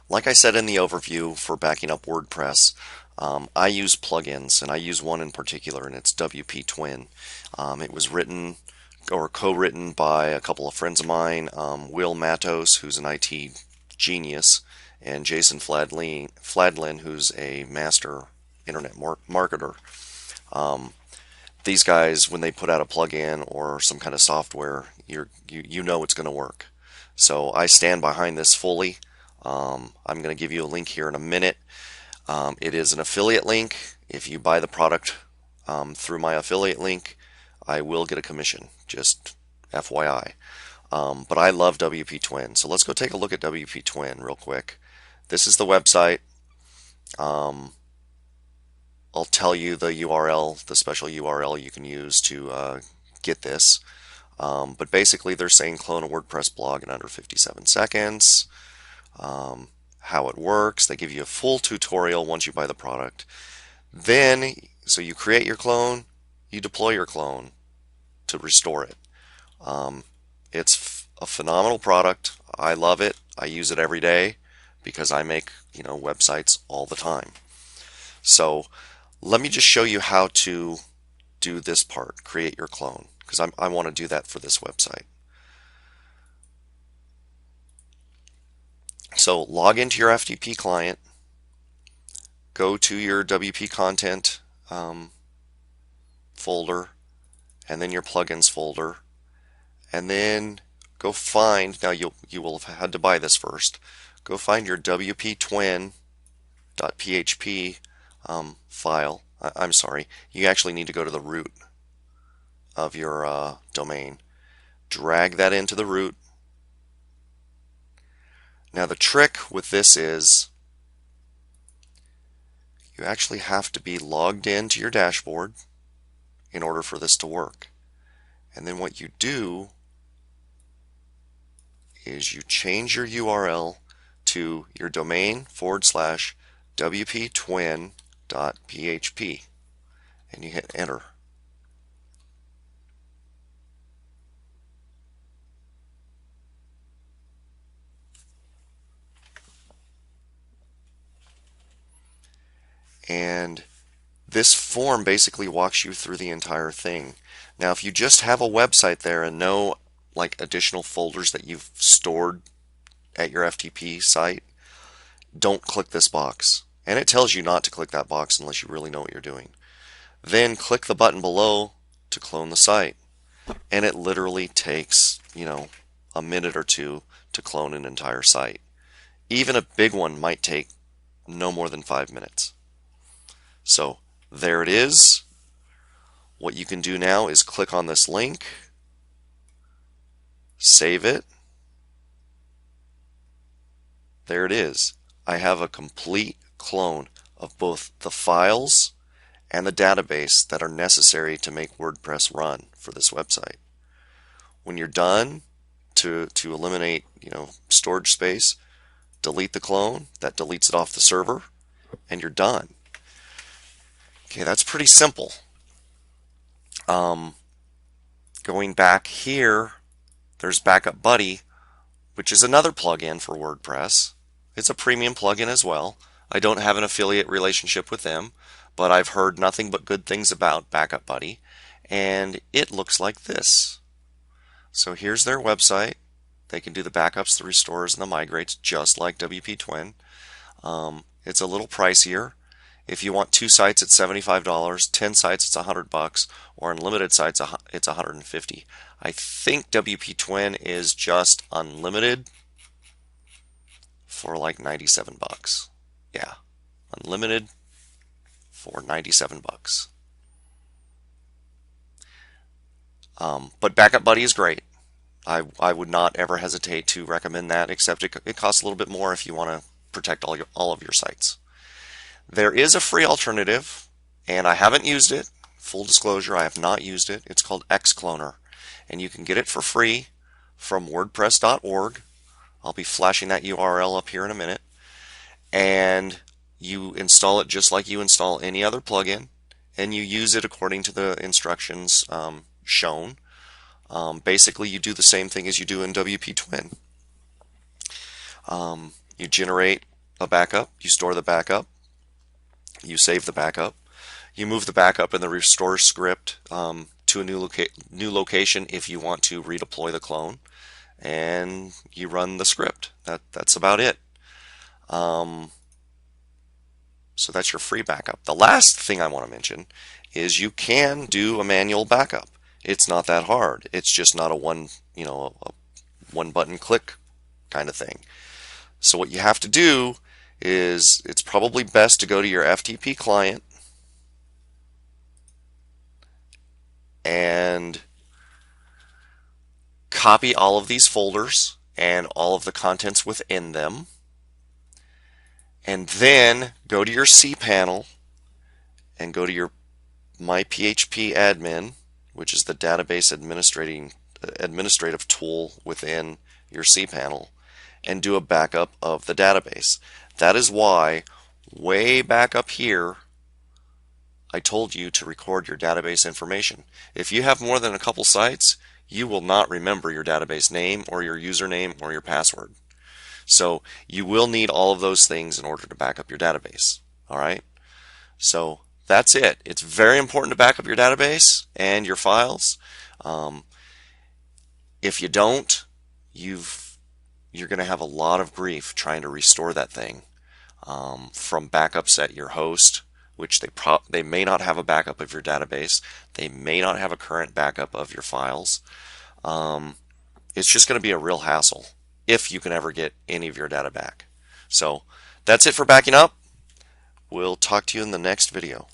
Like I said in the overview for backing up WordPress, I use plugins, and I use one in particular, and it's WP Twin. It was written or co-written by a couple of friends of mine, Will Matos, who's an IT genius, and Jason Fladlin, who's a master internet marketer. These guys, when they put out a plugin or some kind of software, you know it's going to work. So I stand behind this fully. I'm going to give you a link here in a minute. It is an affiliate link. If you buy the product through my affiliate link, I will get a commission, just FYI. But I love WP Twin. So let's go take a look at WP Twin real quick. This is the website. I'll tell you the URL, the special URL you can use to get this. But basically they're saying clone a WordPress blog in under 57 seconds. How it works. They give you a full tutorial once you buy the product. Then, so you create your clone, you deploy your clone to restore it. It's a phenomenal product. I love it. I use it every day because I make, websites all the time. So let me just show you how to do this part, create your clone, because I want to do that for this website. So log into your FTP client, go to your WP content folder, and then your plugins folder, and then go find, now you will have had to buy this first, go find your WP twin.php file. I'm sorry, you actually need to go to the root of your domain. Drag that into the root. Now the trick with this is you actually have to be logged into your dashboard in order for this to work. And then what you do is you change your URL to your domain /wptwin.php and you hit enter. And this form basically walks you through the entire thing. Now, if you just have a website there and no additional folders that you've stored at your FTP site, don't click this box. And it tells you not to click that box unless you really know what you're doing. Then click the button below to clone the site. And it literally takes, a minute or two to clone an entire site. Even a big one might take no more than 5 minutes. So there it is. What you can do now is click on this link, save it. There it is. I have a complete clone of both the files and the database that are necessary to make WordPress run for this website. When you're done, to eliminate storage space, delete the clone. That deletes it off the server, and you're done. Okay, that's pretty simple. Going back here, there's Backup Buddy, which is another plugin for WordPress. It's a premium plugin as well. I don't have an affiliate relationship with them, but I've heard nothing but good things about Backup Buddy, and it looks like this. So here's their website. They can do the backups, the restores, and the migrates just like WP Twin. It's a little pricier. If you want 2 sites, it's $75. 10 sites, it's $100, or unlimited sites, it's $150. I think WP Twin is just unlimited for like $97. Yeah, unlimited for $97. But Backup Buddy is great. I would not ever hesitate to recommend that, except it costs a little bit more if you want to protect all of your sites. There is a free alternative, and I haven't used it. Full disclosure, I have not used it. It's called Xcloner, and you can get it for free from WordPress.org. I'll be flashing that URL up here in a minute. And you install it just like you install any other plugin, and you use it according to the instructions shown. Basically, you do the same thing as you do in WP Twin. You generate a backup, you store the backup, you save the backup, you move the backup in the restore script to a new location if you want to redeploy the clone, and you run the script. That's about it. So that's your free backup. The last thing I want to mention is you can do a manual backup. It's not that hard. It's just not a one button click kind of thing. So what you have to do is, it's probably best to go to your FTP client and copy all of these folders and all of the contents within them, and then go to your cPanel and go to your My PHP admin, which is the database administrative tool within your cPanel, and do a backup of the database. That is why way back up here I told you to record your database information. If you have more than a couple sites, you will not remember your database name or your username or your password. So you will need all of those things in order to back up your database. All right? So that's it. It's very important to back up your database and your files. If you don't, you're going to have a lot of grief trying to restore that thing from backups at your host, which they may not have a backup of your database. They may not have a current backup of your files. It's just going to be a real hassle if you can ever get any of your data back. So that's it for backing up. We'll talk to you in the next video.